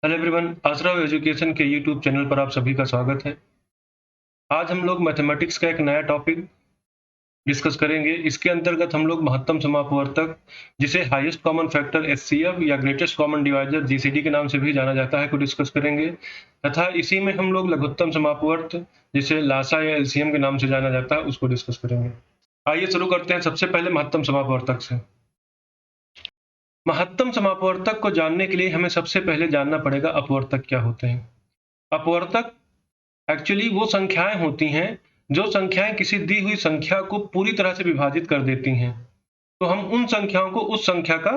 Hello everyone, आसरा education के YouTube channel पर आप सभी का स्वागत है। आज हम लोग मैथमेटिक्स का एक नया टॉपिक डिस्कस करेंगे। इसके अंतर्गत हम लोग महत्तम समापवर्तक, जिसे हाईएस्ट कॉमन फैक्टर एचसीएफ या ग्रेटेस्ट कॉमन डिवाइजर जीसीडी के नाम से भी जाना जाता है, को डिस्कस करेंगे। तथा इसी में हम लोग लघुत्तम समापवर्त, जिसे लासा या एलसीएम के नाम से जाना जाता है, उसको डिस्कस करेंगे। आइए शुरू करते हैं सबसे पहले महत्तम समापवर्तक से। महत्तम समापवर्तक को जानने के लिए हमें सबसे पहले जानना पड़ेगा अपवर्तक क्या होते हैं। अपवर्तक एक्चुअली वो संख्याएं होती हैं जो संख्याएं किसी दी हुई संख्या को पूरी तरह से विभाजित कर देती हैं। तो हम उन संख्याओं को उस संख्या का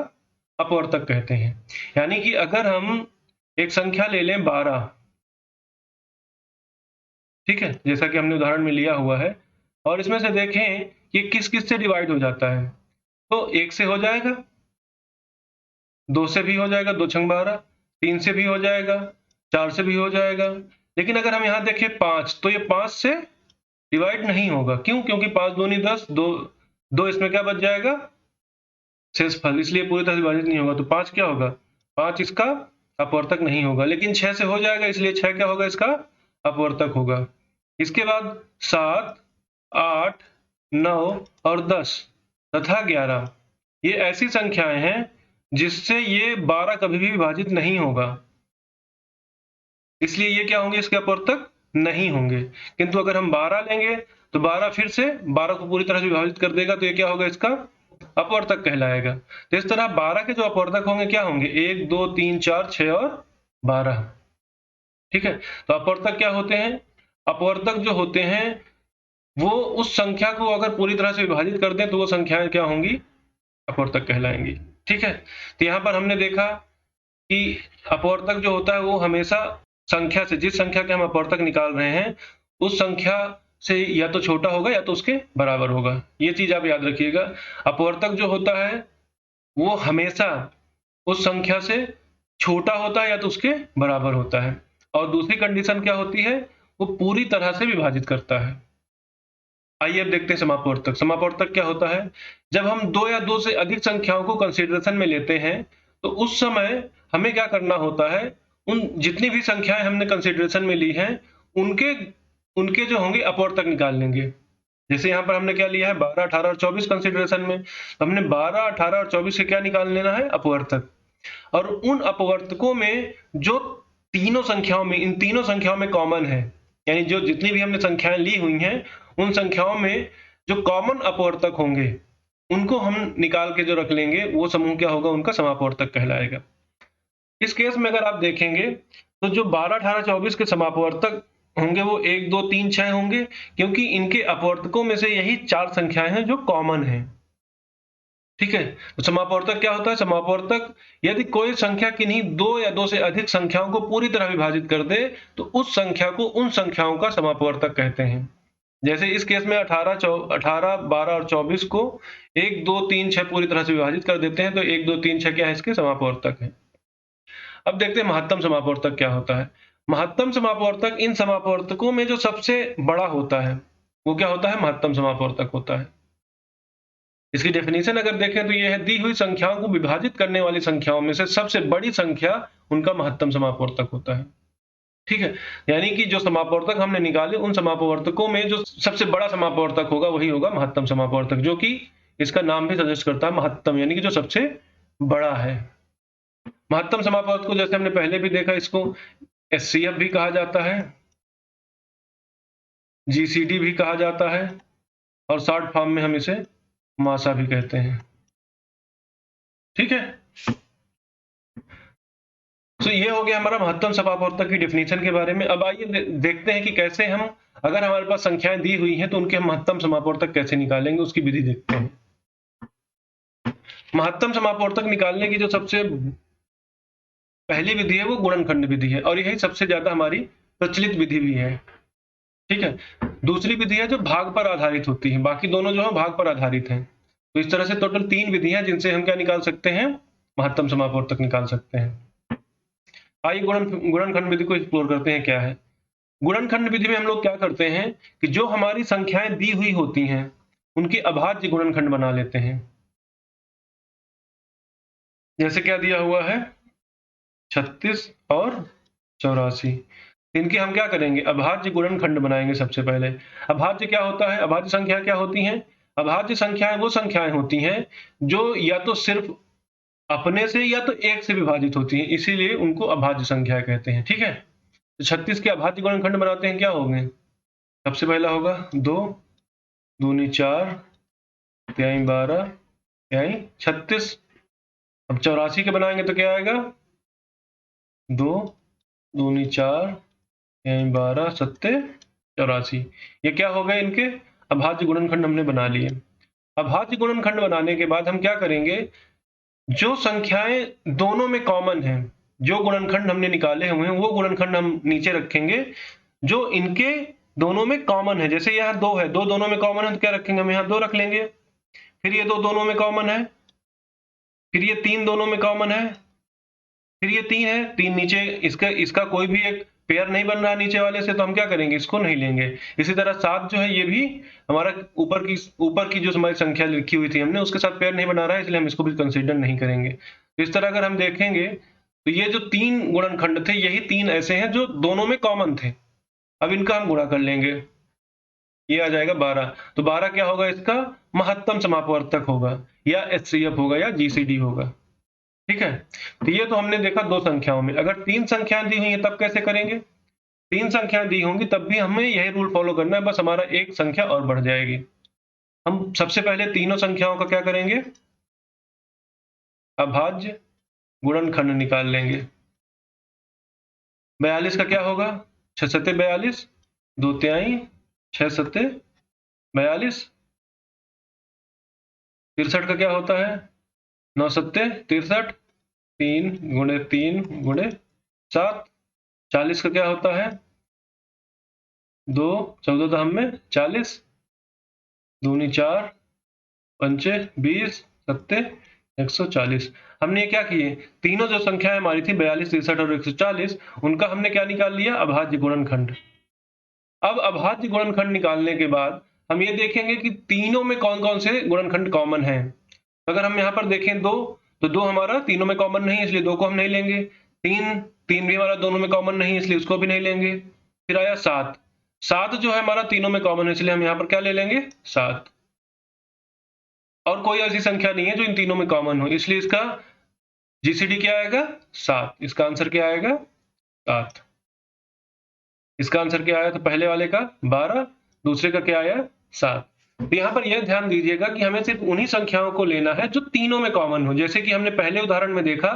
अपवर्तक कहते हैं। यानी कि अगर हम एक संख्या ले लें 12, ठीक है, जैसा कि हमने उदाहरण में लिया हुआ है, और इसमें से देखें कि किस किस से डिवाइड हो जाता है। तो 1 से हो जाएगा, 2 से भी हो जाएगा, 2 छंग 12, 3 से भी हो जाएगा, 4 से भी हो जाएगा। लेकिन अगर हम यहाँ देखें 5, तो ये 5 से डिवाइड नहीं होगा। क्यों? क्योंकि 5 दूनी 10, 2 इसमें क्या बच जाएगा? शेषफल, इसलिए पूरी तरह से विभाजित नहीं होगा। तो 5 क्या होगा? 5 इसका अपवर्तक नहीं होगा। लेकिन 6 से हो जाएगा, इसलिए 6 क्या होगा? इसका अपवर्तक होगा। इसके बाद 7, 8, 9 और 10 तथा 11, ये ऐसी संख्याएं हैं जिससे ये 12 कभी भी विभाजित नहीं होगा, इसलिए ये क्या होंगे? इसके अपवर्तक नहीं होंगे। किंतु अगर हम 12 लेंगे तो 12 फिर से 12 को पूरी तरह से विभाजित कर देगा, तो ये क्या होगा? इसका अपवर्तक कहलाएगा। तो इस तरह 12 के जो अपवर्तक होंगे क्या होंगे? 1, 2, 3, 4, 6 और 12। ठीक है, तो अपवर्तक क्या होते हैं? अपवर्तक जो होते हैं वो उस संख्या को अगर पूरी तरह से विभाजित कर दें तो वो संख्याएं क्या होंगी? अपवर्तक कहलाएंगी। ठीक है, तो यहाँ पर हमने देखा कि अपवर्तक जो होता है वो हमेशा संख्या से, जिस संख्या के हम अपवर्तक निकाल रहे हैं, उस संख्या से या तो छोटा होगा या तो उसके बराबर होगा। ये चीज आप याद रखिएगा। अपवर्तक जो होता है वो हमेशा उस संख्या से छोटा होता है या तो उसके बराबर होता है। और दूसरी कंडीशन क्या होती है? वो पूरी तरह से विभाजित करता है। आइए अब देखते हैं समापवर्तक। समापवर्तक क्या होता है? जब हम 2 या 2 से अधिक संख्याओं को कंसीडरेशन में लेते हैं, तो उस समय हमें क्या करना होता है? उन जितनी भी संख्याएं हमने कंसीडरेशन में ली हैं, उनके उनके जो होंगे अपवर्तक निकाल लेंगे। जैसे यहाँ पर हमने क्या लिया है? 12, 18 और 24 कंसीडरेशन में। तो हमने 12, 18 और 24 से क्या निकाल लेना है? अपवर्तक। और उन अपवर्तकों में जो तीनों संख्याओं में, इन तीनों संख्याओं में कॉमन है, यानी जो जितनी भी हमने संख्याएं ली हुई हैं, उन संख्याओं में जो कॉमन अपवर्तक होंगे उनको हम निकाल के जो रख लेंगे, वो समूह क्या होगा? उनका समापवर्तक कहलाएगा। इस केस में अगर आप देखेंगे तो जो 12, 18, 24 के समापवर्तक होंगे वो 1, 2, 3, 6 होंगे, क्योंकि इनके अपवर्तकों में से यही 4 संख्याएं हैं जो कॉमन है। ठीक है, तो समापवर्तक क्या होता है? समापवर्तक यदि कोई संख्या किन्हीं 2 या 2 से अधिक संख्याओं को पूरी तरह विभाजित कर दे, तो उस संख्या को उन संख्याओं का समापवर्तक कहते हैं। जैसे इस केस में 18, 12 और 24 को 1, 2, 3, 6 पूरी तरह से विभाजित कर देते हैं, तो 1, 2, 3, 6 क्या है? इसके समापवर्तक है। अब देखते हैं महत्तम समापवर्तक क्या होता है। महत्तम समापवर्तक इन समापवर्तकों में जो सबसे बड़ा होता है, वो क्या होता है? महत्तम समापवर्तक होता है। इसकी डेफिनेशन अगर देखें तो ये है, दी हुई संख्याओं को विभाजित करने वाली संख्याओं में से सबसे बड़ी संख्या उनका महत्तम समापवर्तक होता है। ठीक है, यानी कि जो समापवर्तक हमने निकाले, उन समापवर्तकों में जो सबसे बड़ा समापवर्तक होगा वही होगा महत्तम समापवर्तक, जो कि इसका नाम भी सजेस्ट करता है महत्तम, यानी कि जो सबसे बड़ा है। महत्तम समापवर्तक को जैसे हमने पहले भी देखा, इसको एचसीएफ भी कहा जाता है, जीसीडी भी कहा जाता है, और शॉर्ट फॉर्म में हम इसे मासा भी कहते हैं। ठीक है, तो ये हो गया हमारा महत्तम समापवर्तक की डेफिनेशन के बारे में। अब आइए देखते हैं कि कैसे हम, अगर हमारे पास संख्याएं दी हुई हैं तो उनके हम महत्तम समापवर्तक कैसे निकालेंगे, उसकी विधि देखते हैं। महत्तम समापवर्तक निकालने की जो सबसे पहली विधि है वो गुणनखंड विधि है, और यही सबसे ज्यादा हमारी प्रचलित विधि भी है। ठीक है, दूसरी विधि है जो भाग पर आधारित होती है, बाकी दोनों जो है भाग पर आधारित हैं। तो इस तरह से टोटल 3 विधियां जिनसे हम क्या निकाल सकते हैं? महत्तम समापवर्तक निकाल सकते हैं। आइए गुणनखंड विधि को एक्सप्लोर करते हैं क्या है। गुणनखंड विधि में हम लोग क्या करते हैं कि जो हमारी संख्याएं दी हुई होती हैं उनके अभाज्य गुणनखंड बना लेते हैं। जैसे क्या दिया हुआ है? 36 और 84। इनके हम क्या करेंगे, अभाज्य गुणनखंड बनाएंगे सबसे पहले। अभाज्य क्या होता है, अभाज्य संख्या क्या होती हैं? अभाज्य संख्याएं वो संख्याएं होती हैं जो या तो सिर्फ अपने से या तो एक से विभाजित होती हैं, इसीलिए उनको अभाज्य संख्या कहते हैं। ठीक है, तो 36 के अभाज्य गुणनखंड बनाते हैं, क्या होंगे? सबसे पहला होगा 2 दूनी 4 तिहाई 12 तिहाई 36। अब 84 के बनाएंगे तो क्या आएगा? 2 दूनी 4 तिहाई 12 सत्ते 84। ये क्या हो गए? इनके अभाज्य गुणनखंड हमने बना लिए। अभाज्य गुणनखंड बनाने के बाद हम क्या करेंगे, जो संख्याएं दोनों में कॉमन हैं, जो गुणनखंड हमने निकाले हुए हैं वो गुणनखंड हम नीचे रखेंगे जो इनके दोनों में कॉमन है। जैसे यहाँ 2 है, 2 दोनों में कॉमन है तो क्या रखेंगे, हम यहाँ 2 रख लेंगे। फिर ये 2 दोनों में कॉमन है, फिर ये 3 दोनों में कॉमन है, फिर ये 3 है, 3 नीचे इसका कोई भी एक पेयर नहीं बन रहा नीचे वाले से, तो हम क्या करेंगे, इसको नहीं लेंगे। इसी तरह 7 जो है ये भी हमारा ऊपर की जो हमारी संख्या लिखी हुई थी हमने उसके साथ पेयर नहीं बना रहा है, इसलिए हम इसको भी कंसीडर नहीं करेंगे। तो इस तरह अगर हम देखेंगे तो ये जो 3 गुणनखंड थे यही 3 ऐसे हैं जो दोनों में कॉमन थे। अब इनका हम गुणा कर लेंगे, ये आ जाएगा 12। तो 12 क्या होगा, इसका महत्तम समापवर्तक होगा या एचसीएफ होगा या जीसीडी होगा। ठीक है, तो ये तो हमने देखा 2 संख्याओं में। अगर 3 संख्याएं दी हुई हैं तब कैसे करेंगे? 3 संख्याएं दी होंगी तब भी हमें यही रूल फॉलो करना है, बस हमारा एक संख्या और बढ़ जाएगी। हम सबसे पहले तीनों संख्याओं का क्या करेंगे, अभाज्य गुणनखंड निकाल लेंगे। 42 का क्या होगा, 6 सत्ते 42, 2 तिहाई 6 सत्ते 42। 63 का क्या होता है, 9 सत्ते 63, 3 गुणे 3 गुणे 7। 40 का क्या होता है, 2 14 तो हम में 40, दूनी 4 पंचे 20 सत्ते 140। हमने ये क्या किए, तीनों जो संख्याएं हमारी थी 42 63 और 140 उनका हमने क्या निकाल लिया, अभाज्य गुणनखंड। अब अभाज्य गुणनखंड निकालने के बाद हम ये देखेंगे कि तीनों में कौन कौन से गुणनखंड कॉमन है। अगर हम यहाँ पर देखें 2, तो 2 हमारा तीनों में कॉमन नहीं है इसलिए 2 को हम नहीं लेंगे। 3 भी हमारा दोनों में कॉमन नहीं है इसलिए उसको भी नहीं लेंगे। फिर आया 7, 7 जो है हमारा तीनों में कॉमन है इसलिए हम यहाँ पर क्या ले लेंगे, 7। और कोई ऐसी संख्या नहीं है जो इन तीनों में कॉमन हो, इसलिए इसका जीसीडी क्या आएगा, 7। इसका आंसर क्या आएगा, 7। इसका आंसर क्या आया, तो पहले वाले का 12, दूसरे का क्या आया, 7। तो यहाँ पर यह ध्यान दीजिएगा कि हमें सिर्फ उन्हीं संख्याओं को लेना है जो तीनों में कॉमन हो। जैसे कि हमने पहले उदाहरण में देखा,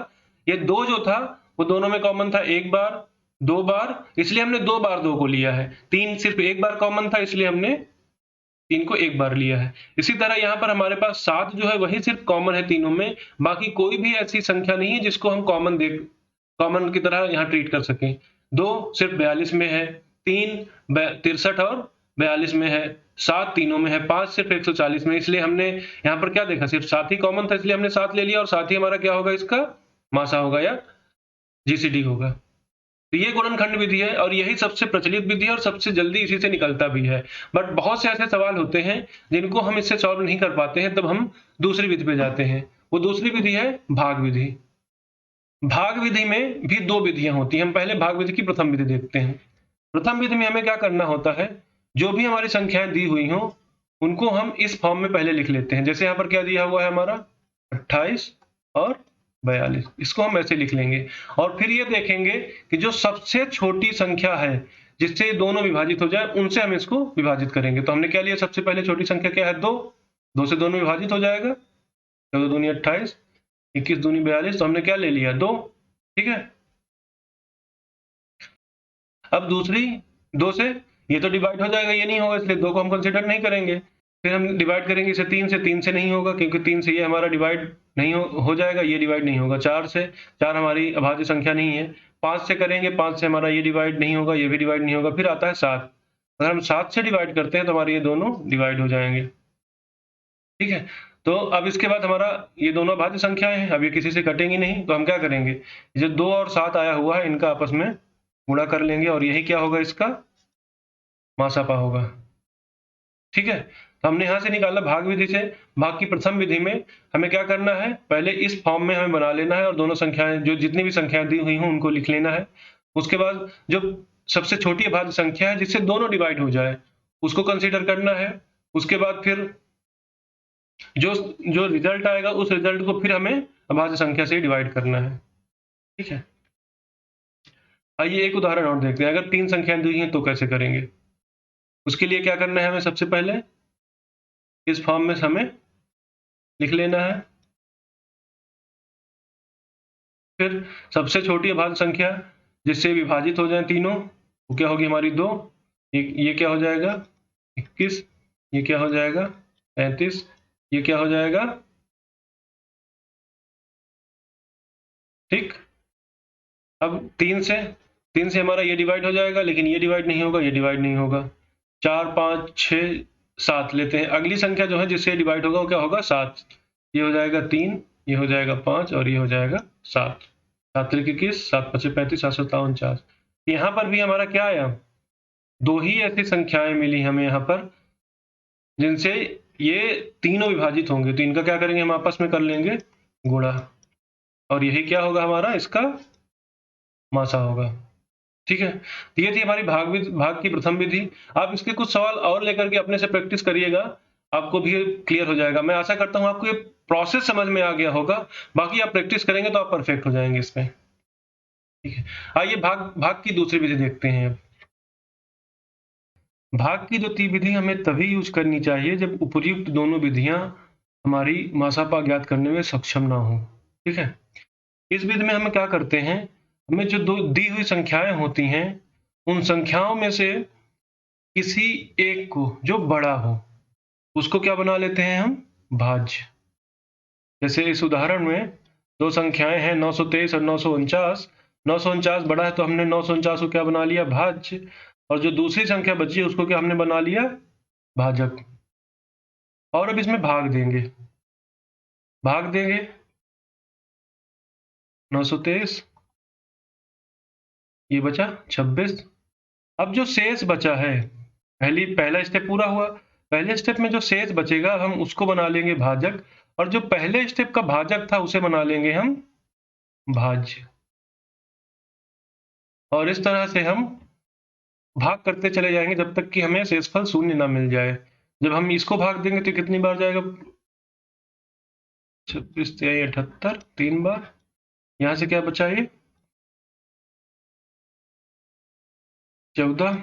ये 2 जो था वो दोनों में कॉमन था 1 बार 2 बार, इसलिए हमने 2 बार 2 को लिया है। 3 सिर्फ 1 बार कॉमन था इसलिए हमने 3 को 1 बार लिया है। इसी तरह यहाँ पर हमारे पास 7 जो है वही सिर्फ कॉमन है तीनों में, बाकी कोई भी ऐसी संख्या नहीं है जिसको हम कॉमन की तरह यहाँ ट्रीट कर सकें। 2 सिर्फ 42 में है, 3 63 और 42 में है, 7 तीनों में है, 5 सिर्फ 140 में, इसलिए हमने यहाँ पर क्या देखा, सिर्फ 7 ही कॉमन था इसलिए हमने 7 ले लिया और 7 ही हमारा क्या होगा, इसका मासा होगा या जीसीडी होगा। तो ये गुणनखंड विधि है और यही सबसे प्रचलित विधि है और सबसे जल्दी इसी से निकलता भी है। बट बहुत से ऐसे सवाल होते हैं जिनको हम इससे सॉल्व नहीं कर पाते हैं, तब हम दूसरी विधि पे जाते हैं। वो दूसरी विधि है भाग विधि। भाग विधि में भी 2 विधियां होती हैं। हम पहले भाग विधि की प्रथम विधि देखते हैं। प्रथम विधि में हमें क्या करना होता है, जो भी हमारी संख्याएं दी हुई हों उनको हम इस फॉर्म में पहले लिख लेते हैं। जैसे यहाँ पर क्या दिया हुआ है हमारा 28 और 42, इसको हम ऐसे लिख लेंगे और फिर ये देखेंगे कि जो सबसे छोटी संख्या है जिससे ये दोनों विभाजित हो जाए उनसे हम इसको विभाजित करेंगे। तो हमने क्या लिया, सबसे पहले छोटी संख्या क्या है, 2, 2 से दोनों विभाजित हो जाएगा, 14 दूनी 28, 21 दूनी 42, तो हमने क्या ले लिया, 2। ठीक है, अब दूसरी 2 से ये तो डिवाइड हो जाएगा, ये नहीं होगा इसलिए 2 को हम कंसीडर नहीं करेंगे। फिर हम डिवाइड करेंगे इसे 3 से नहीं होगा क्योंकि 3 से ये हमारा डिवाइड नहीं हो जाएगा, ये डिवाइड नहीं होगा। 4 से, 4 हमारी अभाज्य संख्या नहीं है। 5 से करेंगे, 5 से हमारा ये डिवाइड नहीं होगा, ये भी डिवाइड नहीं होगा। फिर आता है 7, अगर हम 7 से डिवाइड करते हैं तो हमारे ये दोनों डिवाइड हो जाएंगे। ठीक है, तो अब इसके बाद हमारा ये दोनों अभाज्य संख्याएं हैं, अब ये किसी से कटेंगी नहीं, तो हम क्या करेंगे, जो 2 और 7 आया हुआ है इनका आपस में गुणा कर लेंगे और यही क्या होगा, इसका मासापा होगा। ठीक है, तो हमने यहाँ से निकाला भाग विधि से। भाग की प्रथम विधि में हमें क्या करना है, पहले इस फॉर्म में हमें बना लेना है और दोनों संख्याएं, जो जितनी भी संख्याएं दी हुई हों उनको लिख लेना है। उसके बाद जो सबसे छोटी अभाज्य संख्या है जिससे दोनों डिवाइड हो जाए उसको कंसीडर करना है। उसके बाद फिर जो जो रिजल्ट आएगा उस रिजल्ट को फिर हमें अभाज्य संख्या से डिवाइड करना है। ठीक है, आइए एक उदाहरण और देखते हैं। अगर 3 संख्याएं दी हैं तो कैसे करेंगे। उसके लिए क्या करना है, हमें सबसे पहले इस फॉर्म में हमें लिख लेना है। फिर सबसे छोटी अभाज्य संख्या जिससे विभाजित हो जाए तीनों, वो क्या होगी हमारी 2। ये क्या हो जाएगा 21, ये क्या हो जाएगा 35, ये क्या हो जाएगा, ठीक। अब 3 से हमारा ये डिवाइड हो जाएगा, लेकिन ये डिवाइड नहीं होगा, ये डिवाइड नहीं होगा। 4, 5, 6, 7 लेते हैं। अगली संख्या जो है जिससे डिवाइड होगा वो क्या होगा 7। ये हो जाएगा 3, ये हो जाएगा 5 और ये हो जाएगा 7। 7 त्रिक 21, 7 पचे 35, 7 सत्ता 49। यहाँ पर भी हमारा क्या आया, 2 ही ऐसी संख्याएं मिली हमें यहाँ पर जिनसे ये तीनों विभाजित होंगे। तो इनका क्या करेंगे, हम आपस में कर लेंगे गुणा, और यही क्या होगा हमारा इसका मासा होगा। ठीक है, तो ये थी हमारी भाग की प्रथम विधि। आप इसके कुछ सवाल और लेकर के अपने से प्रैक्टिस करिएगा, आपको भी क्लियर हो जाएगा। मैं आशा करता हूँ आपको ये प्रोसेस समझ में आ गया होगा। बाकी आप प्रैक्टिस करेंगे तो आप परफेक्ट हो जाएंगे इसमें। ठीक है, आइए भाग की दूसरी विधि देखते हैं। अब भाग की द्वितीय विधि हमें तभी यूज करनी चाहिए जब उपर्युक्त दोनों विधियां हमारी मासापा ज्ञात करने में सक्षम ना हो। ठीक है, इस विधि में हम क्या करते हैं, हमें जो दो दी हुई संख्याएं होती हैं उन संख्याओं में से किसी एक को जो बड़ा हो उसको क्या बना लेते हैं हम, भाज्य। जैसे इस उदाहरण में दो संख्याएं हैं 923 और 949। 949 बड़ा है तो हमने 949 को क्या बना लिया, भाज्य। और जो दूसरी संख्या बची है उसको क्या हमने बना लिया, भाजक। और अब इसमें भाग देंगे 923, ये बचा 26। अब जो शेष बचा है, पहला स्टेप पूरा हुआ। पहले स्टेप में जो शेष बचेगा हम उसको बना लेंगे भाजक, और जो पहले स्टेप का भाजक था उसे बना लेंगे हम भाज्य। और इस तरह से हम भाग करते चले जाएंगे जब तक कि हमें शेषफल शून्य ना मिल जाए। जब हम इसको भाग देंगे तो कितनी बार जाएगा, 26 तिहाई 78, 3 बार। यहाँ से क्या बचा, ये 14,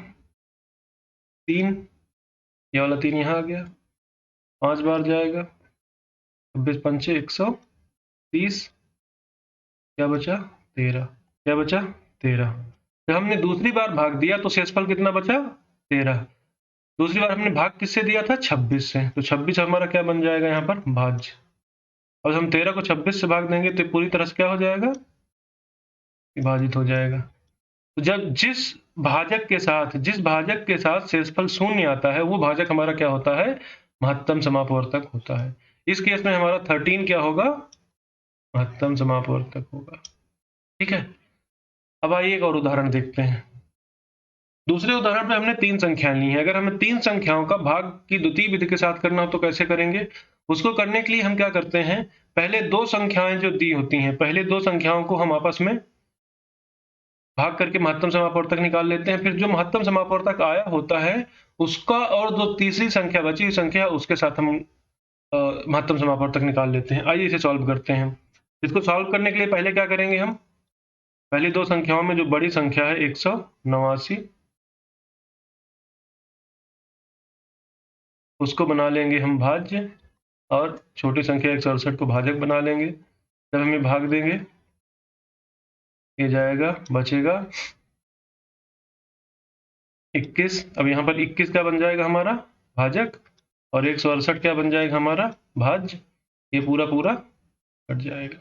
3, ये वाला 3 यहाँ आ गया, 5 बार जाएगा, 26 पंचे 130, क्या बचा 13, क्या बचा 13। जब हमने दूसरी बार भाग दिया तो शेषफल कितना बचा, 13। दूसरी बार हमने भाग किससे दिया था, 26 से, तो 26 हमारा क्या बन जाएगा यहाँ पर, भाज्य। अब हम 13 को 26 से भाग देंगे तो पूरी तरह से क्या हो जाएगा, विभाजित हो जाएगा। तो जब जिस भाजक के साथ शेषफल शून्य आता है वो भाजक हमारा क्या होता है, महत्तम समापवर्तक होता है। इस केस में हमारा 13 क्या होगा, महत्तम समापवर्तक होगा। ठीक है, अब आइए एक और उदाहरण देखते हैं। दूसरे उदाहरण में हमने 3 संख्याएं ली हैं। अगर हमें 3 संख्याओं का भाग की द्वितीय विधि के साथ करना हो तो कैसे करेंगे। उसको करने के लिए हम क्या करते हैं, पहले 2 संख्याएं जो दी होती हैं, पहले 2 संख्याओं को हम आपस में भाग करके महत्तम समापवर्तक निकाल लेते हैं। फिर जो महत्तम समापवर्तक आया होता है उसका, और जो तीसरी संख्या बची हुई संख्या उसके साथ हम महत्तम समापवर्तक निकाल लेते हैं। आइए इसे सॉल्व करते हैं। इसको सॉल्व करने के लिए पहले क्या करेंगे, हम पहली 2 संख्याओं में जो बड़ी संख्या है 189, उसको बना लेंगे हम भाज्य, और छोटी संख्या 168 को भाजक बना लेंगे। जब हम ये भाग देंगे ये जाएगा, बचेगा 21। अब यहाँ पर 21 क्या बन जाएगा हमारा, भाजक, और 168 क्या बन जाएगा हमारा, भाज्य। ये पूरा पूरा कट जाएगा।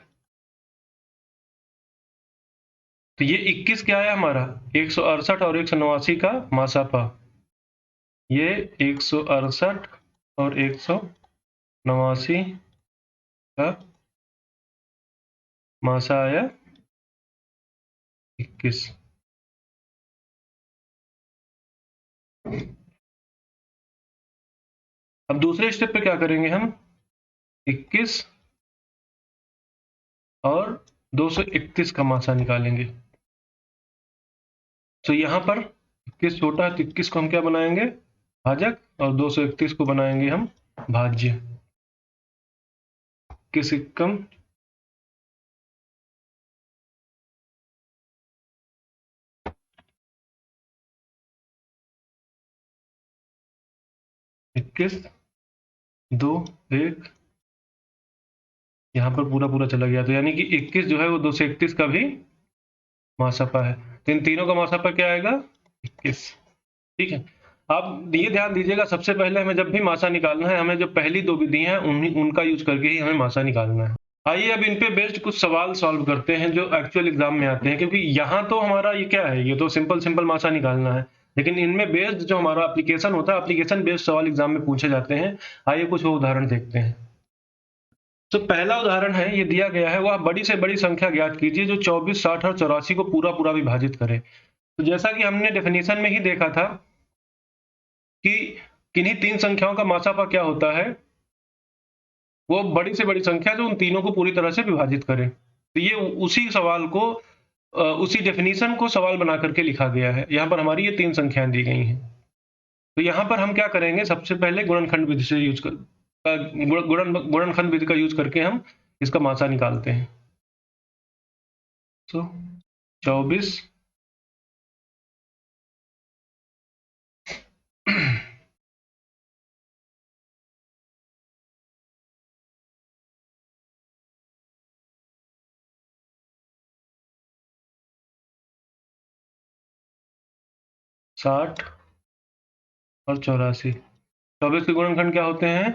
तो ये 21 क्या है हमारा, 168 और 189 का मासापा। ये 168 और 189 का मासा आया 21। अब दूसरे स्टेप पे क्या करेंगे हम, 21 और 231 का मासा निकालेंगे। तो यहाँ पर 21 छोटा है तो 21 को हम क्या बनाएंगे, भाजक, और 231 को बनाएंगे हम भाज्य। 21 एकम 21 2 1, यहाँ पर पूरा पूरा चला गया, तो यानी कि 21 जो है वो 231 का भी मासापा है। तो इन तीनों का मासापा क्या आएगा, 21। ठीक है, आप ये ध्यान दीजिएगा, सबसे पहले हमें जब भी मासा निकालना है, हमें जो पहली दो विधि हैं उनका यूज करके ही हमें मासा निकालना है। आइए अब इन पे बेस्ड कुछ सवाल सॉल्व करते हैं जो एक्चुअल एग्जाम में आते हैं, क्योंकि यहाँ तो हमारा ये क्या है, ये तो सिंपल मासा निकालना है, लेकिन इनमें बेस्ड जो हमारा एप्लीकेशन होता है, एप्लीकेशन बेस्ड सवाल एग्जाम में पूछे जाते हैं। आइए कुछ वो उदाहरण देखते हैं। तो पहला उदाहरण है, ये दिया गया है, वह बड़ी से बड़ी संख्या ज्ञात कीजिए जो 24, 60 और 84 को पूरा पूरा विभाजित करे। तो जैसा कि हमने डेफिनेशन में ही देखा था कि किन्हीं तीन संख्याओं का मासापा क्या होता है, वो बड़ी से बड़ी संख्या जो उन तीनों को पूरी तरह से विभाजित करे। तो ये उसी सवाल को उसी डेफिनेशन को सवाल बना करके लिखा गया है। यहाँ पर हमारी ये तीन संख्याएं दी गई हैं। तो यहाँ पर हम क्या करेंगे, सबसे पहले गुणनखंड विधि से यूज कर गुणनखंड विधि का यूज करके हम इसका मासा निकालते हैं। तो 24 60 और 84। 24 के गुणनखंड क्या होते हैं,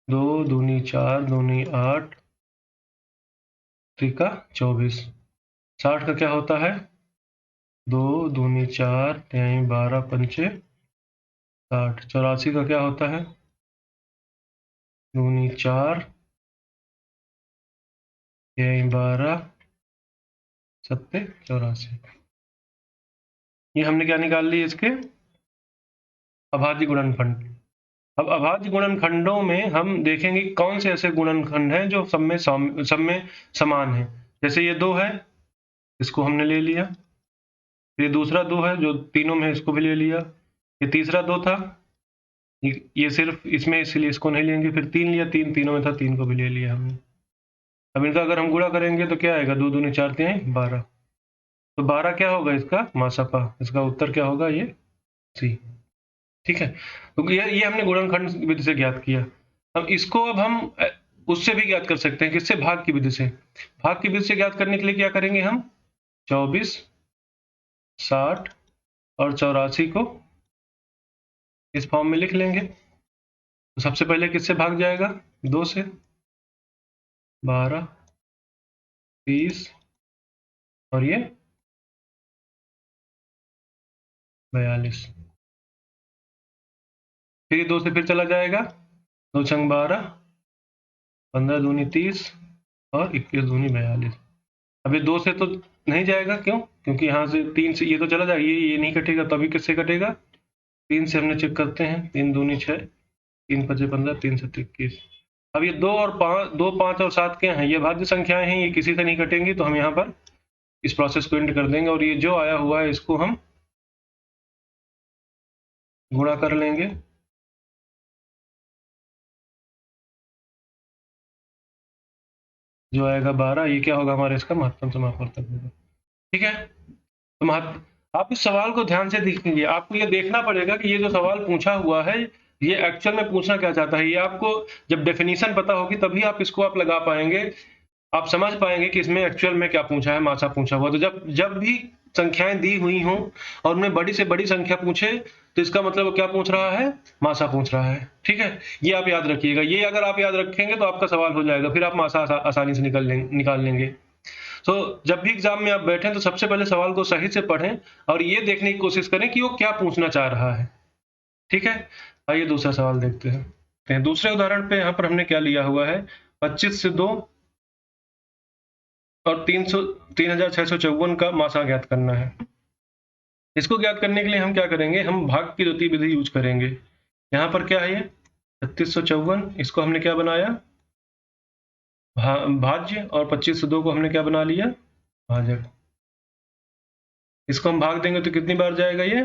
2 दूनी 4 दूनी 8 त्रिका 24। 60 का क्या होता है, 2 दूनी 4 तिहाई 12 पंचे 60। 84 का क्या होता है, दूनी 4 तिहाई 12 सत्ते 84। ये हमने क्या निकाल ली, इसके अभाज्य गुणनखंड। अब अभाज्य गुणनखंडों में हम देखेंगे कौन से ऐसे गुणनखंड हैं जो सब में समान है। जैसे ये 2 है, इसको हमने ले लिया। ये दूसरा 2 है जो तीनों में, इसको भी ले लिया। ये तीसरा 2 था, ये सिर्फ इसमें, इसलिए इसको नहीं लेंगे। फिर 3 लिया, 3 तीनों में था, 3 को भी ले लिया हमने। अब इनका अगर हम गुणा करेंगे तो क्या आएगा, 2 दूनी 4 तिहाई 12। तो 12 क्या होगा इसका मासापा, इसका उत्तर क्या होगा, ये सी। ठीक है, तो ये हमने गुणनखंड विधि से ज्ञात किया। अब इसको अब हम उससे भी ज्ञात कर सकते हैं, किससे, भाग की विधि से। भाग की विधि से ज्ञात करने के लिए क्या करेंगे हम, 24, 60 और 84 को इस फॉर्म में लिख लेंगे। तो सबसे पहले किससे भाग जाएगा, 2 से, 12 30 और ये 42। फिर ये 2 से फिर चला जाएगा, 2 छंग 12, 15 दूनी 30 और 21 दूनी 42। अब ये 2 से तो नहीं जाएगा, क्यों, क्योंकि यहाँ से 3 से ये तो चला जाएगा, ये नहीं कटेगा, तभी किससे कटेगा, 3 से हमने चेक करते हैं, 3 दूनी 6, 3 पचे 15, 3 सत्ते 21। अब ये 2 और 5, 2 5 और 7 क्या हैं, ये भाज्य संख्याएं हैं, ये किसी से नहीं कटेंगी। तो हम यहाँ पर इस प्रोसेस को एंड कर देंगे और ये जो आया हुआ है इसको हम गुणा कर लेंगे। जो आएगा 12, ये क्या होगा हमारे, इसका महत्तम समापवर्तक होगा। ठीक है, तो आप इस सवाल को ध्यान से देखेंगे, आपको ये देखना पड़ेगा कि ये जो सवाल पूछा हुआ है ये एक्चुअल में पूछना क्या चाहता है। ये आपको जब डेफिनेशन पता होगी तभी आप इसको आप लगा पाएंगे, आप समझ पाएंगे कि इसमें एक्चुअल में क्या पूछा है, मासा पूछा हुआ। तो जब भी संख्याएं दी हुई हों और उनमें बड़ी से बड़ी संख्या पूछे तो इसका मतलब वो क्या पूछ रहा है, मासा पूछ रहा है। ठीक है, ये आप याद रखिएगा, ये अगर आप याद रखेंगे तो आपका सवाल हो जाएगा, फिर आप मासा आसानी से निकाल लेंगे। तो जब भी एग्जाम में आप बैठें तो सबसे पहले सवाल को सही से पढ़ें और ये देखने की कोशिश करें कि वो क्या पूछना चाह रहा है। ठीक है, आइए दूसरा सवाल देखते हैं। दूसरे उदाहरण पे यहाँ पर हमने क्या लिया हुआ है, 25 से 2 और 3654 का मासा ज्ञात करना है। इसको ज्ञात करने के लिए हम क्या करेंगे, हम भाग की द्वितीय विधि यूज करेंगे। यहाँ पर क्या है, ये 3654, इसको हमने क्या बनाया, भाज्य, और 2502 को हमने क्या बना लिया, भाजक। इसको हम भाग देंगे तो कितनी बार जाएगा ये,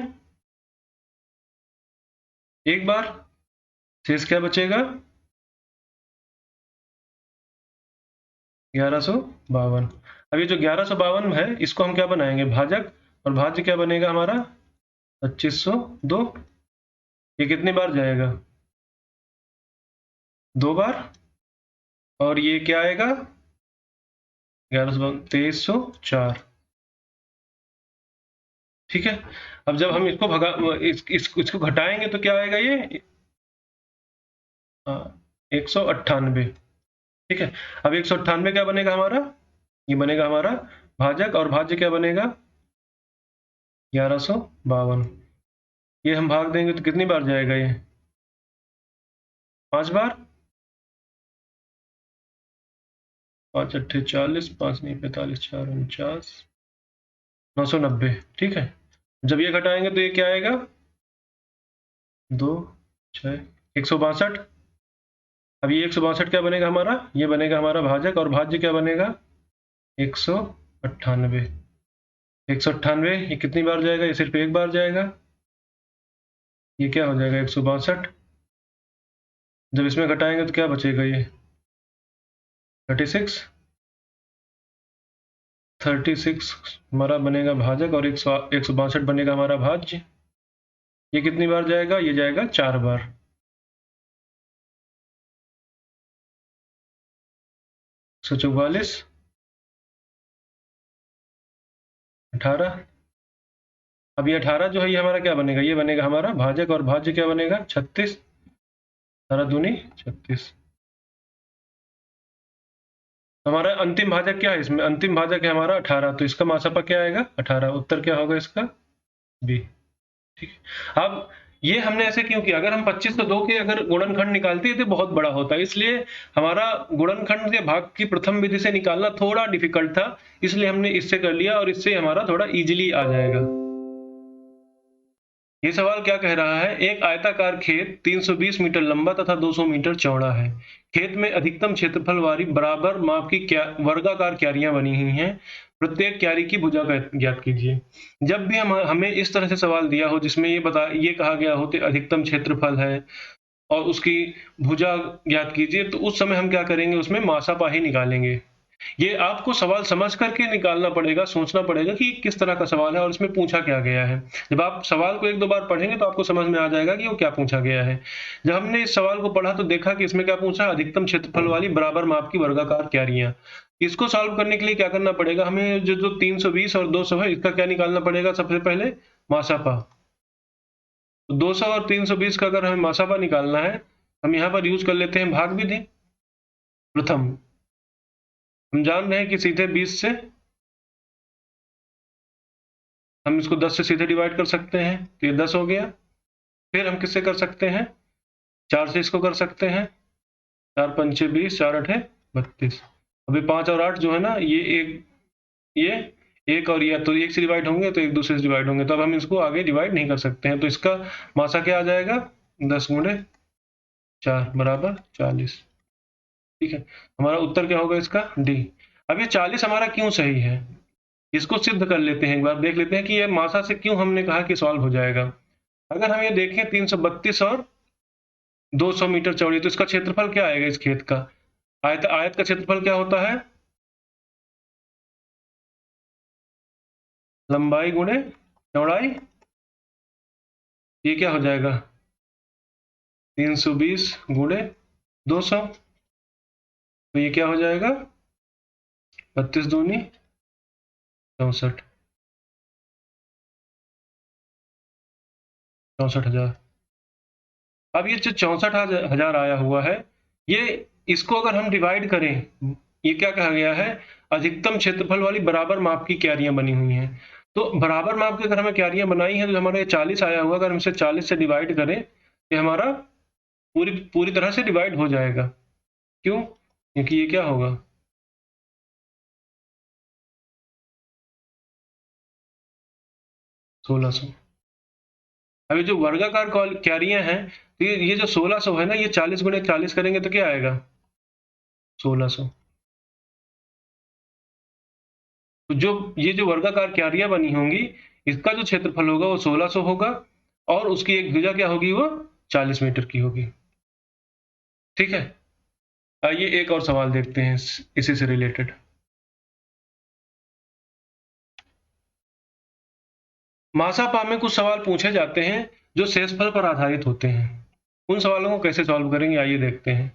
एक बार। शेष क्या बचेगा, 1152। अब ये जो 1152 है इसको हम क्या बनाएंगे, भाजक, और भाज्य क्या बनेगा हमारा, 2502। ये कितनी बार जाएगा, दो बार। और ये क्या आएगा, 2304। ठीक है। अब जब हम इसको भगा इसको घटाएंगे तो क्या आएगा ये, 198। ठीक है। अब 198 क्या बनेगा हमारा, ये बनेगा हमारा भाजक, और भाज्य क्या बनेगा, 1152। ये हम भाग देंगे तो कितनी बार जाएगा ये, 5 बार। 5 अट्ठे 40, 5 नहीं 45, 4 49, 990। ठीक है। जब ये घटाएंगे तो ये क्या आएगा, 2 6 162। अब ये 162 क्या बनेगा हमारा, ये बनेगा हमारा भाजक, और भाज्य क्या बनेगा, 198। 198 ये कितनी बार जाएगा, ये सिर्फ एक बार जाएगा। ये क्या हो जाएगा, 162। जब इसमें घटाएंगे तो क्या बचेगा ये, 36। 36 हमारा बनेगा भाजक, और 162 बनेगा हमारा भाज्य। ये कितनी बार जाएगा, ये जाएगा 4 बार। 144, 18। अब ये 18 जो है ये हमारा क्या बनेगा, ये बनेगा हमारा भाजक, और भाज्य क्या बनेगा, 36। 18 दूनी 36। हमारा अंतिम भाजक क्या है, इसमें अंतिम भाजक है हमारा 18, तो इसका मासापा क्या आएगा, 18। उत्तर क्या होगा इसका, बी। ठीक है। अब ये हमने ऐसे क्यों किया, अगर हम 25 को 2 के अगर गुणनखंड निकालते तो बहुत बड़ा होता है, इसलिए हमारा गुणनखंड के भाग की प्रथम विधि से निकालना थोड़ा डिफिकल्ट था, इसलिए हमने इससे कर लिया, और इससे हमारा थोड़ा इजीली आ जाएगा। ये सवाल क्या कह रहा है, एक आयताकार खेत 320 मीटर लंबा तथा 200 मीटर चौड़ा है। खेत में अधिकतम क्षेत्रफल वाली बराबर माप की वर्गाकार क्यारियां बनी हुई हैं। प्रत्येक क्यारी की भुजा ज्ञात कीजिए। जब भी हमें इस तरह से सवाल दिया हो जिसमें ये कहा गया हो कि अधिकतम क्षेत्रफल है और उसकी भुजा ज्ञात कीजिए, तो उस समय हम क्या करेंगे, उसमें मासापा ही निकालेंगे। ये आपको सवाल समझ करके निकालना पड़ेगा, सोचना पड़ेगा कि किस तरह का सवाल है और इसमें पूछा क्या गया है। जब आप सवाल को 1-2 बार पढ़ेंगे तो आपको समझ में आ जाएगा कि वो क्या पूछा गया है। जब हमने इस सवाल को पढ़ा तो देखा कि इसमें क्या पूछा, अधिकतम क्षेत्रफल वाली बराबर माप की वर्गाकार क्यारियां। इसको सॉल्व करने के लिए क्या करना पड़ेगा, हमें जो 320 और 200 है इसका क्या निकालना पड़ेगा, सबसे पहले मासापा। तो 200 और 320 का अगर हमें मासापा निकालना है, हम यहाँ पर यूज कर लेते हैं भाग विधि। प्रथम हम जान रहे हैं कि सीधे 20 से हम इसको 10 से सीधे डिवाइड कर सकते हैं, तो ये 10 हो गया। फिर हम किससे कर सकते हैं, 4 से इसको कर सकते हैं, 4 पंचे 20, 4 अठे 32। अभी 5 और 8 जो है ना, ये एक और ये तो एक से डिवाइड होंगे तो एक दूसरे से डिवाइड होंगे, तो अब हम इसको आगे डिवाइड नहीं कर सकते हैं, तो इसका मासा क्या आ जाएगा, 10 गुणे 4 बराबर 40। ठीक है। हमारा उत्तर क्या होगा इसका, डी। अब ये 40 हमारा क्यों सही है, इसको सिद्ध कर लेते हैं, एक बार देख लेते हैं कि ये मासा से क्यों हमने कहा कि सॉल्व हो जाएगा। अगर हम ये देखें 332 और 200 मीटर चौड़ी, तो इसका क्षेत्रफल क्या आएगा इस खेत का, आयत का क्षेत्रफल क्या होता है, लंबाई गुणे चौड़ाई। ये क्या हो जाएगा, 320 गुणे 200, तो ये क्या हो जाएगा, 32 दूनी 64, 64,000। अब ये जो 64,000 आया हुआ है, ये इसको अगर हम डिवाइड करें, ये क्या कहा गया है, अधिकतम क्षेत्रफल वाली बराबर माप की क्यारियां बनी हुई हैं। तो बराबर माप की अगर हमें क्यारियां बनाई हैं तो हमारा ये 40 आया हुआ, अगर हम इसे 40 से डिवाइड करें, ये हमारा पूरी पूरी तरह से डिवाइड हो जाएगा। क्यों, क्योंकि ये क्या होगा, 1600। अभी जो वर्गाकार क्यारियां हैं, तो ये जो 1600 है ना, ये 40 गुणे 40 करेंगे तो क्या आएगा? 1600। तो जो ये जो वर्गाकार क्यारियां बनी होंगी, इसका जो क्षेत्रफल होगा वो 1600 होगा, और उसकी एक भुजा क्या होगी? वो 40 मीटर की होगी। ठीक है, आइए एक और सवाल देखते हैं इसी से रिलेटेड। मासापा में कुछ सवाल पूछे जाते हैं जो शेषफल पर आधारित होते हैं। उन सवालों को कैसे सॉल्व करेंगे, आइए देखते हैं।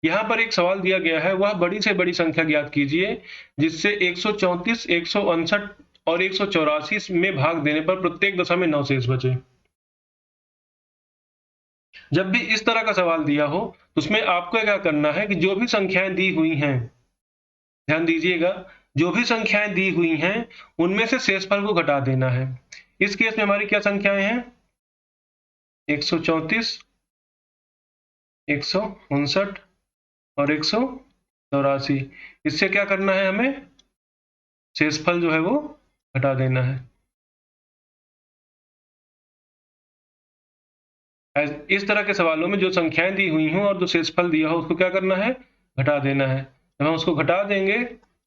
यहाँ पर एक सवाल दिया गया है, वह बड़ी से बड़ी संख्या ज्ञात कीजिए जिससे 134, 159 और 184 में भाग देने पर प्रत्येक दशा में 9 शेष बचे। जब भी इस तरह का सवाल दिया हो, तो उसमें आपको क्या करना है कि जो भी संख्याएं दी हुई हैं, ध्यान दीजिएगा, जो भी संख्याएं दी हुई हैं उनमें से शेषफल को घटा देना है। इस केस में हमारी क्या संख्याएं हैं? 134, 159 और 184। इससे क्या करना है हमें? शेषफल जो है वो घटा देना है। इस तरह के सवालों में जो संख्याएं दी हुई हों और जो शेषफल दिया हो उसको क्या करना है? घटा देना है। जब हम उसको घटा देंगे,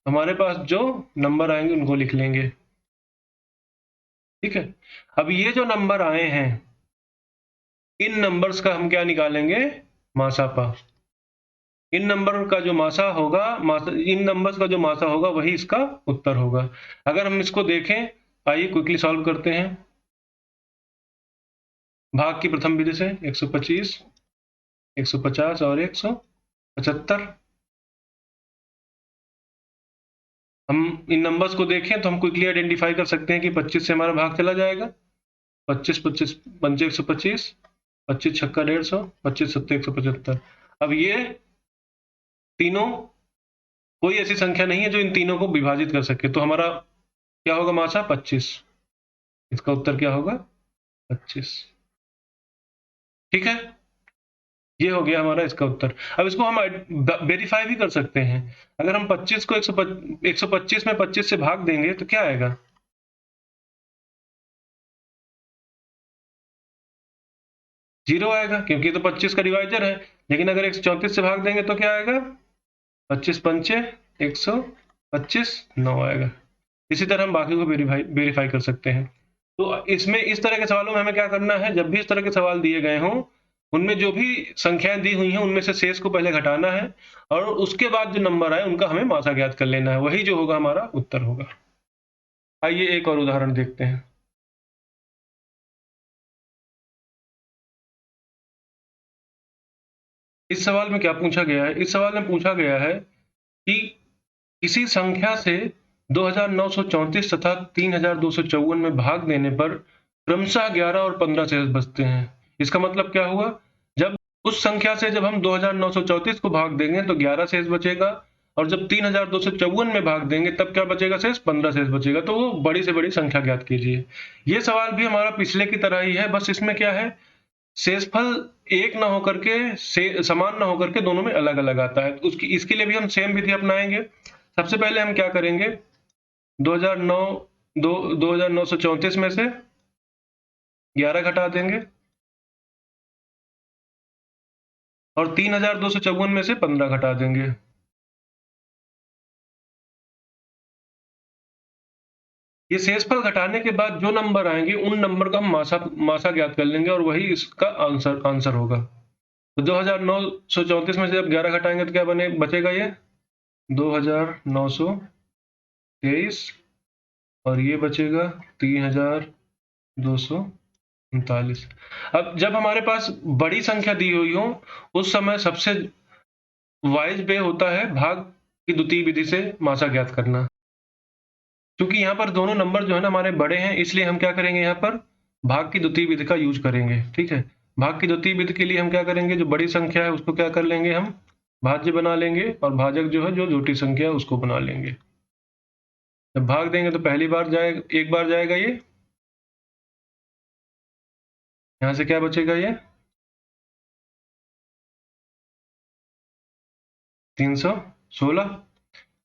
हमारे पास जो नंबर आएंगे उनको लिख लेंगे। ठीक है, अब ये जो नंबर आए हैं, इन नंबर्स का हम क्या निकालेंगे? मासापा। इन नंबर का जो मासा होगा, इन नंबर्स का जो मासा होगा वही इसका उत्तर होगा। अगर हम इसको देखें, आइए क्विकली सॉल्व करते हैं। भाग की प्रथम विधि से 125, 150 और 175। हम इन नंबर्स को देखें तो हम क्विकली आइडेंटिफाई कर सकते हैं कि 25 से हमारा भाग चला जाएगा। 25, 25 पंचे 125, 25 छक्का 150, 25 सत्ते 175। अब ये तीनों, कोई ऐसी संख्या नहीं है जो इन तीनों को विभाजित कर सके, तो हमारा क्या होगा? मासा 25। इसका उत्तर क्या होगा? 25। ठीक है, ये हो गया हमारा इसका उत्तर। अब इसको हम वेरीफाई भी कर सकते हैं। अगर हम 25 को 125 में 25 से भाग देंगे तो क्या आएगा? जीरो आएगा, क्योंकि तो 25 का डिवाइजर है। लेकिन अगर 134 से भाग देंगे तो क्या आएगा? 25 पंचे 125, 9 आएगा। इसी तरह हम बाकी को वेरीफाई कर सकते हैं। तो इसमें इस तरह के सवालों में हमें क्या करना है? जब भी इस तरह के सवाल दिए गए हों, उनमें जो भी संख्याएं दी हुई हैं उनमें से शेष को पहले घटाना है, और उसके बाद जो नंबर आए उनका हमें मासा ज्ञात कर लेना है। वही जो होगा हमारा उत्तर होगा। आइए एक और उदाहरण देखते हैं। इस सवाल में क्या पूछा गया है? इस सवाल में पूछा गया है कि किसी संख्या से 2934 तथा 3254 में भाग देने पर क्रमशः 11 और 15 शेष बचते हैं। इसका मतलब क्या हुआ? जब उस संख्या से जब हम 2934 को भाग देंगे तो 11 शेष बचेगा, और जब 3254 में भाग देंगे तब क्या बचेगा? शेष 15 शेष बचेगा। तो वो बड़ी से बड़ी संख्या ज्ञात कीजिए। ये सवाल भी हमारा पिछले की तरह ही है, बस इसमें क्या है, शेषफल एक ना होकर के समान ना होकर के दोनों में अलग अलग आता है। उसकी इसके लिए भी हम सेम विधि अपनाएंगे। सबसे पहले हम क्या करेंगे? 2934 में से 11 घटा देंगे, और 3254 में से 15 घटा देंगे। ये शेषफल घटाने के बाद जो नंबर आएंगे उन नंबर का हम मासा ज्ञात कर लेंगे, और वही इसका आंसर होगा। तो 2934 में से जब 11 घटाएंगे तो क्या बचेगा? ये 2923, और ये बचेगा 3239। अब जब हमारे पास बड़ी संख्या दी हुई हो, उस समय सबसे वाइज वे होता है भाग की द्वितीय विधि से मासा ज्ञात करना। क्योंकि यहाँ पर दोनों नंबर जो है ना हमारे बड़े हैं, इसलिए हम क्या करेंगे? यहाँ पर भाग की द्वितीय विधि का यूज करेंगे। ठीक है, भाग की द्वितीय विधि के लिए हम क्या करेंगे? जो बड़ी संख्या है उसको क्या कर लेंगे? हम भाज्य बना लेंगे, और भाजक जो है जो छोटी संख्या है उसको बना लेंगे। जब भाग देंगे तो पहली बार जाएगा, एक बार जाएगा ये, यहाँ से क्या बचेगा? ये 316।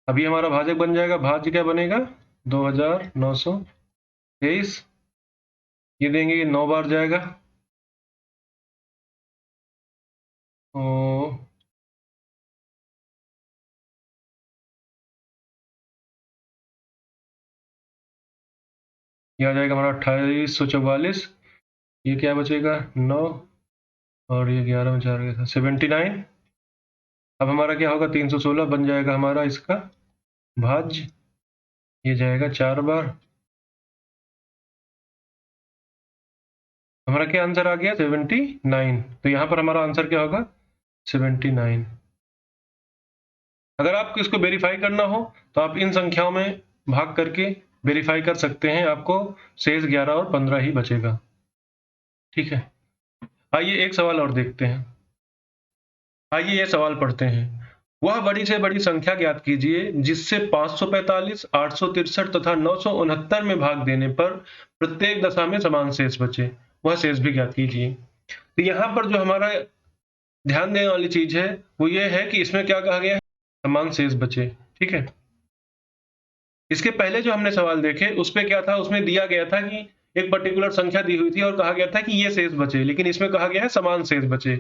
अभी हमारा भाजक बन जाएगा। भाज्य क्या बनेगा? 2923। ये देंगे, ये 9 बार जाएगा। तो ये आ जाएगा हमारा 2844। ये क्या बचेगा 9, और ये 11 में 4 गया था 79। अब हमारा क्या होगा 316 बन जाएगा हमारा इसका भाज्य, ये जाएगा 4 बार। हमारा क्या आंसर आ गया 79। तो यहाँ पर हमारा आंसर क्या होगा 79। अगर आपको इसको वेरीफाई करना हो तो आप इन संख्याओं में भाग करके वेरीफाई कर सकते हैं, आपको शेष 11 और 15 ही बचेगा। ठीक है, आइए एक सवाल और देखते हैं। आइए ये सवाल पढ़ते हैं। वह बड़ी से बड़ी संख्या ज्ञात कीजिए जिससे 545, 863 तथा 969 में भाग देने पर प्रत्येक दशा में समान शेष बचे, वह शेष भी ज्ञात कीजिए। तो यहाँ पर जो हमारा ध्यान देने वाली चीज है वो ये है कि इसमें क्या कहा गया है, समान शेष बचे। ठीक है, इसके पहले जो हमने सवाल देखे उसमें क्या था, उसमें दिया गया था कि एक पर्टिकुलर संख्या दी हुई थी और कहा गया था कि ये शेष बचे, लेकिन इसमें कहा गया है समान शेष बचे।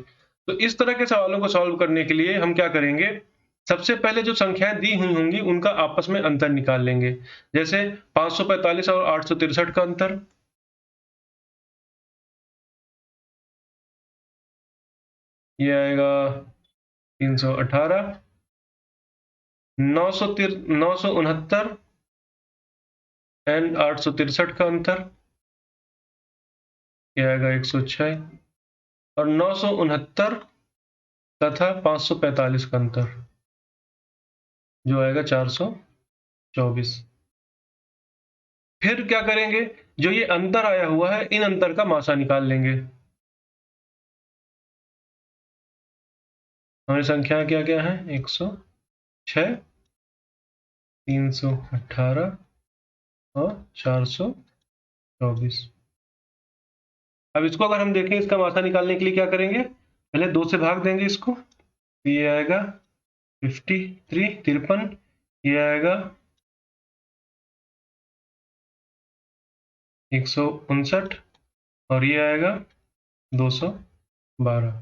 तो इस तरह के सवालों को सॉल्व करने के लिए हम क्या करेंगे, सबसे पहले जो संख्याएं दी हुई होंगी उनका आपस में अंतर निकाल लेंगे। जैसे 545 और 863 का अंतर, ये आएगा 318। 969 एंड 863 का अंतर, ये आएगा 106। और 969 तथा 545 का अंतर जो आएगा 424। फिर क्या करेंगे, जो ये अंतर आया हुआ है इन अंतर का मासा निकाल लेंगे। हमारी संख्या क्या क्या है 106, 318 और 424। अब इसको अगर हम देखें, इसका मासा निकालने के लिए क्या करेंगे, पहले 2 से भाग देंगे इसको, ये आएगा 53, ये आएगा 159 और ये आएगा 212।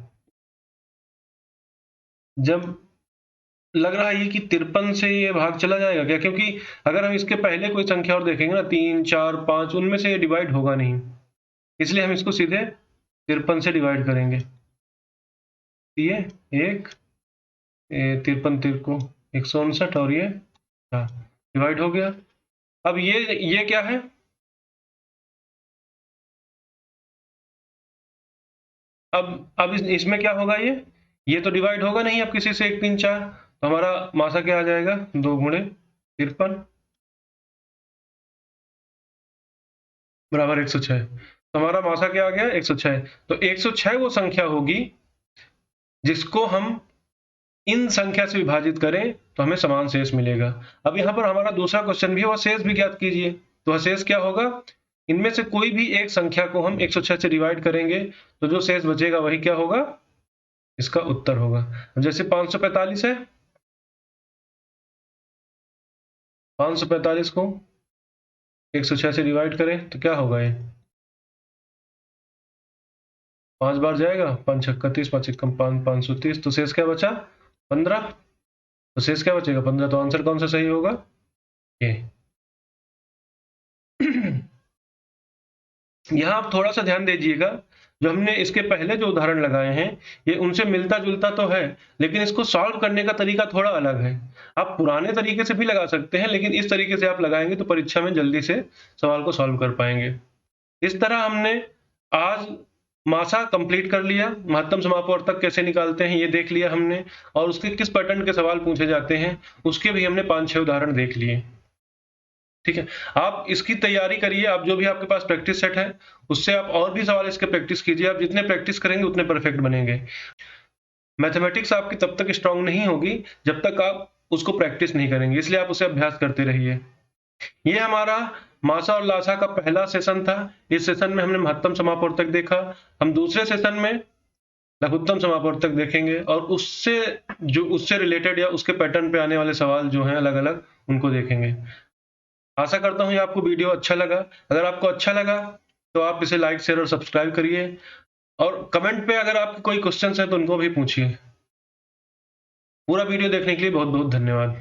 जब लग रहा है ये कि 53 से ये भाग चला जाएगा क्या, क्योंकि अगर हम इसके पहले कोई संख्या और देखेंगे ना 3, 4, 5, उनमें से ये डिवाइड होगा नहीं, इसलिए हम इसको सीधे 53 से डिवाइड करेंगे। ये एक 53 तिरको 159 और ये डिवाइड हो गया। अब ये क्या है, अब इसमें क्या होगा, ये तो डिवाइड होगा नहीं अब किसी से 1, 3, 4, तो हमारा मासा क्या आ जाएगा 2 गुणे 53 बराबर 106। तो हमारा मासा क्या आ गया 106। तो 106 वो संख्या होगी जिसको हम इन संख्या से विभाजित करें तो हमें समान शेष मिलेगा। अब यहाँ पर हमारा दूसरा क्वेश्चन भी है, वह शेष भी ज्ञात कीजिए। तो वह शेष क्या होगा, इनमें से कोई भी एक संख्या को हम 106 से डिवाइड करेंगे तो जो शेष बचेगा वही क्या होगा, इसका उत्तर होगा। अब जैसे 545 है, 545 को 106 से डिवाइड करें तो क्या होगा, ये 5 बार जाएगा, 5 छक्का 30, 5 एकम 5, 530। तो शेष क्या बचा 15। तो शेष क्या बचेगा 15। तो आंसर कौन सा सही होगा, ये। यहाँ आप थोड़ा सा ध्यान दीजिएगा, जो हमने इसके पहले जो उदाहरण लगाए हैं ये उनसे मिलता जुलता तो है, लेकिन इसको सॉल्व करने का तरीका थोड़ा अलग है। आप पुराने तरीके से भी लगा सकते हैं, लेकिन इस तरीके से आप लगाएंगे तो परीक्षा में जल्दी से सवाल को सॉल्व कर पाएंगे। इस तरह हमने आज मासा कंप्लीट कर लिया, महत्तम समापवर्तक कैसे निकालते हैं ये देख लिया हमने, और उसके किस पैटर्न के सवाल पूछे जाते हैं उसके भी हमने 5-6 उदाहरण देख लिए। ठीक है, आप इसकी तैयारी करिए, आप जो भी आपके पास प्रैक्टिस सेट है उससे आप और भी सवाल इसके प्रैक्टिस कीजिए। आप जितने प्रैक्टिस करेंगे उतने परफेक्ट बनेंगे। मैथमेटिक्स आपकी तब तक स्ट्रांग नहीं होगी जब तक आप उसको प्रैक्टिस नहीं करेंगे, इसलिए आप उसे अभ्यास करते रहिए। ये हमारा मासा और लासा का पहला सेशन था। इस सेशन में हमने महत्तम समापवर्तक देखा। हम दूसरे सेशन में लघुत्तम समापवर्तक देखेंगे और उससे रिलेटेड या उसके पैटर्न पे आने वाले सवाल जो हैं अलग अलग उनको देखेंगे। आशा करता हूँ ये आपको वीडियो अच्छा लगा। अगर आपको अच्छा लगा तो आप इसे लाइक, शेयर और सब्सक्राइब करिए। और कमेंट पे अगर आपके कोई क्वेश्चन है तो उनको भी पूछिए। पूरा वीडियो देखने के लिए बहुत बहुत धन्यवाद।